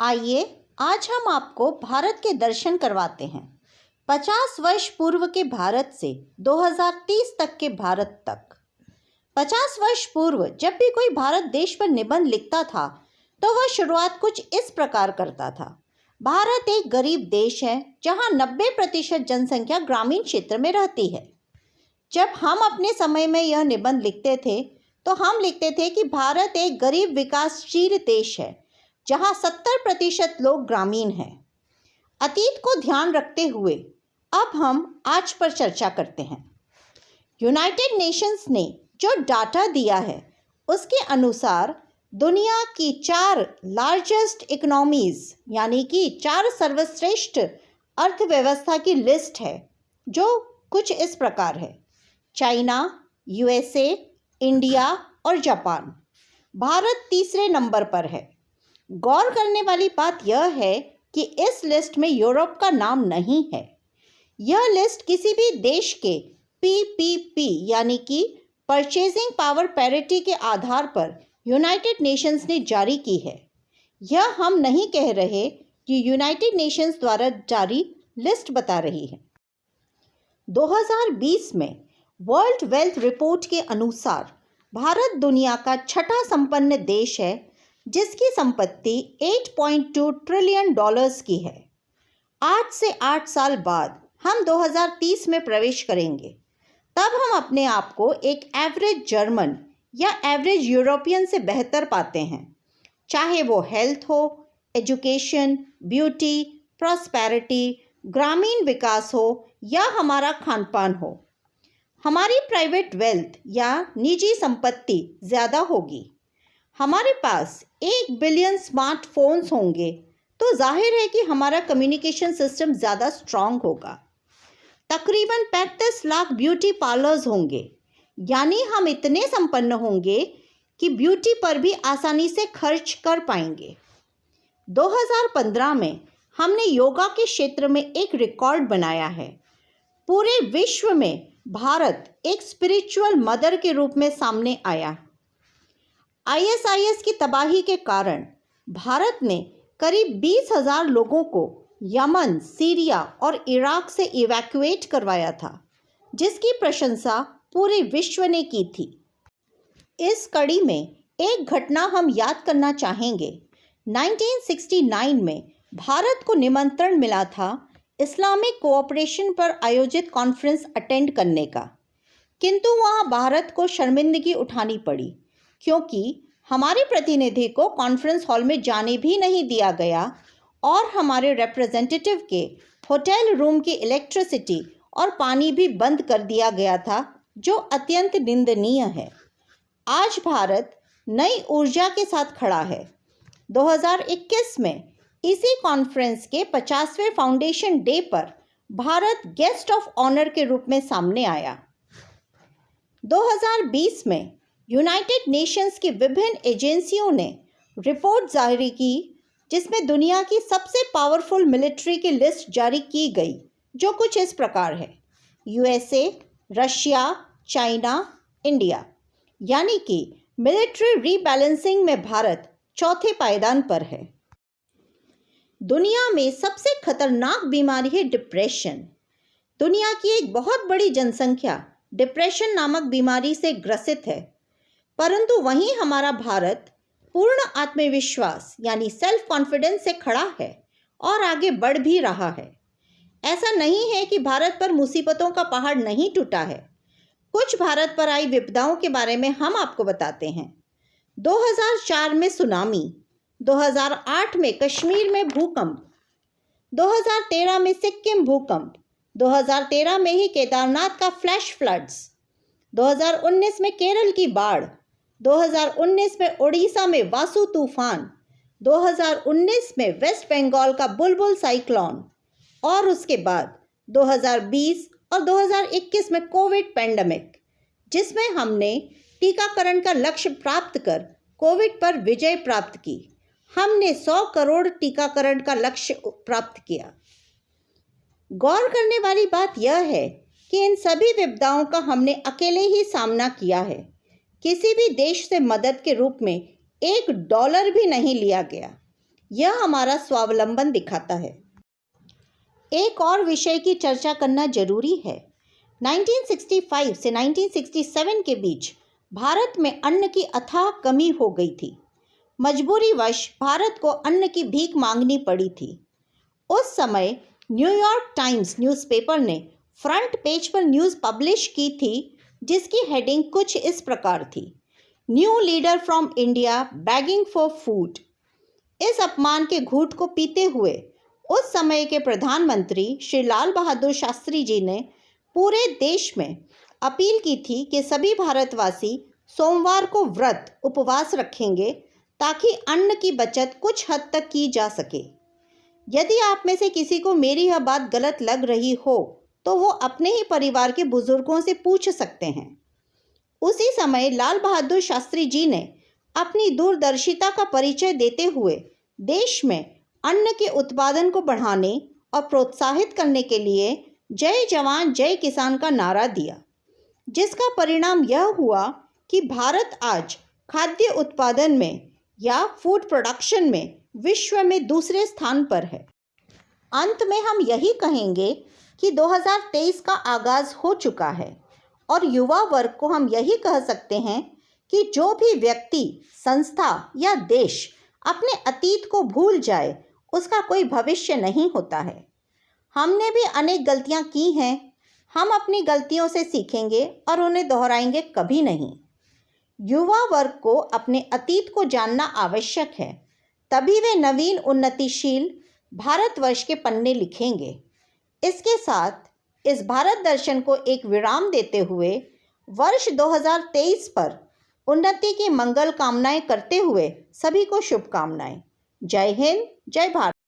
आइए आज हम आपको भारत के दर्शन करवाते हैं। 50 वर्ष पूर्व के भारत से 2030 तक के भारत तक। 50 वर्ष पूर्व जब भी कोई भारत देश पर निबंध लिखता था तो वह शुरुआत कुछ इस प्रकार करता था। भारत एक गरीब देश है जहां 90% जनसंख्या ग्रामीण क्षेत्र में रहती है। जब हम अपने समय में यह निबंध लिखते थे तो हम लिखते थे कि भारत एक गरीब विकासशील देश है जहां 70% लोग ग्रामीण हैं। अतीत को ध्यान रखते हुए अब हम आज पर चर्चा करते हैं। यूनाइटेड नेशंस ने जो डाटा दिया है उसके अनुसार दुनिया की 4 लार्जेस्ट इकोनॉमीज यानी कि 4 सर्वश्रेष्ठ अर्थव्यवस्था की लिस्ट है जो कुछ इस प्रकार है। चाइना, यूएसए, इंडिया और जापान। भारत तीसरे नंबर पर है। गौर करने वाली बात यह है कि इस लिस्ट में यूरोप का नाम नहीं है। यह लिस्ट किसी भी देश के पीपीपी यानी कि परचेजिंग पावर पैरिटी के आधार पर यूनाइटेड नेशंस ने जारी की है। यह हम नहीं कह रहे कि यूनाइटेड नेशंस द्वारा जारी लिस्ट बता रही है। 2020 में वर्ल्ड वेल्थ रिपोर्ट के अनुसार भारत दुनिया का छठा संपन्न देश है जिसकी संपत्ति 8.2 ट्रिलियन डॉलर्स की है। आज से 8 साल बाद हम 2030 में प्रवेश करेंगे। तब हम अपने आप को एक एवरेज जर्मन या एवरेज यूरोपियन से बेहतर पाते हैं, चाहे वो हेल्थ हो, एजुकेशन, ब्यूटी, प्रॉस्पेरिटी, ग्रामीण विकास हो या हमारा खान पान हो। हमारी प्राइवेट वेल्थ या निजी संपत्ति ज़्यादा होगी। हमारे पास 1 बिलियन स्मार्टफोन्स होंगे तो जाहिर है कि हमारा कम्युनिकेशन सिस्टम ज़्यादा स्ट्रांग होगा। तकरीबन 35 लाख ब्यूटी पार्लर्स होंगे, यानी हम इतने संपन्न होंगे कि ब्यूटी पर भी आसानी से खर्च कर पाएंगे। 2015 में हमने योगा के क्षेत्र में एक रिकॉर्ड बनाया है। पूरे विश्व में भारत एक स्पिरिचुअल मदर के रूप में सामने आया। आईएसआईएस की तबाही के कारण भारत ने करीब 20,000 लोगों को यमन, सीरिया और इराक से इवैक्यूएट करवाया था, जिसकी प्रशंसा पूरे विश्व ने की थी। इस कड़ी में एक घटना हम याद करना चाहेंगे। 1969 में भारत को निमंत्रण मिला था इस्लामिक कोऑपरेशन पर आयोजित कॉन्फ्रेंस अटेंड करने का, किंतु वहाँ भारत को शर्मिंदगी उठानी पड़ी क्योंकि हमारे प्रतिनिधि को कॉन्फ्रेंस हॉल में जाने भी नहीं दिया गया और हमारे रिप्रेजेंटेटिव के होटल रूम की इलेक्ट्रिसिटी और पानी भी बंद कर दिया गया था, जो अत्यंत निंदनीय है। आज भारत नई ऊर्जा के साथ खड़ा है। 2021 में इसी कॉन्फ्रेंस के 50वें फाउंडेशन डे पर भारत गेस्ट ऑफ ऑनर के रूप में सामने आया। 2020 में यूनाइटेड नेशंस की विभिन्न एजेंसियों ने रिपोर्ट जारी की जिसमें दुनिया की सबसे पावरफुल मिलिट्री की लिस्ट जारी की गई, जो कुछ इस प्रकार है। यूएसए, रशिया, चाइना, इंडिया, यानी कि मिलिट्री रीबैलेंसिंग में भारत चौथे पायदान पर है। दुनिया में सबसे खतरनाक बीमारी है डिप्रेशन। दुनिया की एक बहुत बड़ी जनसंख्या डिप्रेशन नामक बीमारी से ग्रसित है, परंतु वहीं हमारा भारत पूर्ण आत्मविश्वास यानी सेल्फ कॉन्फिडेंस से खड़ा है और आगे बढ़ भी रहा है। ऐसा नहीं है कि भारत पर मुसीबतों का पहाड़ नहीं टूटा है। कुछ भारत पर आई विपदाओं के बारे में हम आपको बताते हैं। 2004 में सुनामी, 2008 में कश्मीर में भूकंप, 2013 में सिक्किम भूकंप, 2013 में ही केदारनाथ का फ्लैश फ्लड्स, 2019 में केरल की बाढ़, 2019 में उड़ीसा में वासु तूफान, 2019 में वेस्ट बंगाल का बुलबुल साइक्लोन और उसके बाद 2020 और 2021 में कोविड पैंडेमिक, जिसमें हमने टीकाकरण का लक्ष्य प्राप्त कर कोविड पर विजय प्राप्त की। हमने 100 करोड़ टीकाकरण का लक्ष्य प्राप्त किया। गौर करने वाली बात यह है कि इन सभी विपदाओं का हमने अकेले ही सामना किया है। किसी भी देश से मदद के रूप में $1 भी नहीं लिया गया। यह हमारा स्वावलंबन दिखाता है। एक और विषय की चर्चा करना जरूरी है। 1965 से 1967 के बीच भारत में अन्न की अथाह कमी हो गई थी। मजबूरीवश भारत को अन्न की भीख मांगनी पड़ी थी। उस समय न्यूयॉर्क टाइम्स न्यूज़पेपर ने फ्रंट पेज पर न्यूज़ पब्लिश की थी जिसकी हेडिंग कुछ इस प्रकार थी, new leader from India bagging for food. इस अपमान के घूंट को पीते हुए उस समय के प्रधानमंत्री श्री लाल बहादुर शास्त्री जी ने पूरे देश में अपील की थी कि सभी भारतवासी सोमवार को व्रत उपवास रखेंगे ताकि अन्न की बचत कुछ हद तक की जा सके। यदि आप में से किसी को मेरी यह बात गलत लग रही हो तो वो अपने ही परिवार के बुजुर्गों से पूछ सकते हैं। उसी समय लाल बहादुर शास्त्री जी ने अपनी दूरदर्शिता का परिचय देते हुए देश में अन्न के उत्पादन को बढ़ाने और प्रोत्साहित करने के लिए जय जवान जय किसान का नारा दिया, जिसका परिणाम यह हुआ कि भारत आज खाद्य उत्पादन में या फूड प्रोडक्शन में विश्व में दूसरे स्थान पर है। अंत में हम यही कहेंगे कि 2023 का आगाज हो चुका है और युवा वर्ग को हम यही कह सकते हैं कि जो भी व्यक्ति, संस्था या देश अपने अतीत को भूल जाए उसका कोई भविष्य नहीं होता है। हमने भी अनेक गलतियां की हैं, हम अपनी गलतियों से सीखेंगे और उन्हें दोहराएंगे कभी नहीं। युवा वर्ग को अपने अतीत को जानना आवश्यक है, तभी वे नवीन उन्नतिशील भारतवर्ष के पन्ने लिखेंगे। इसके साथ इस भारत दर्शन को एक विराम देते हुए वर्ष 2023 पर उन्नति की मंगल कामनाएं करते हुए सभी को शुभकामनाएं। जय हिंद, जय भारत।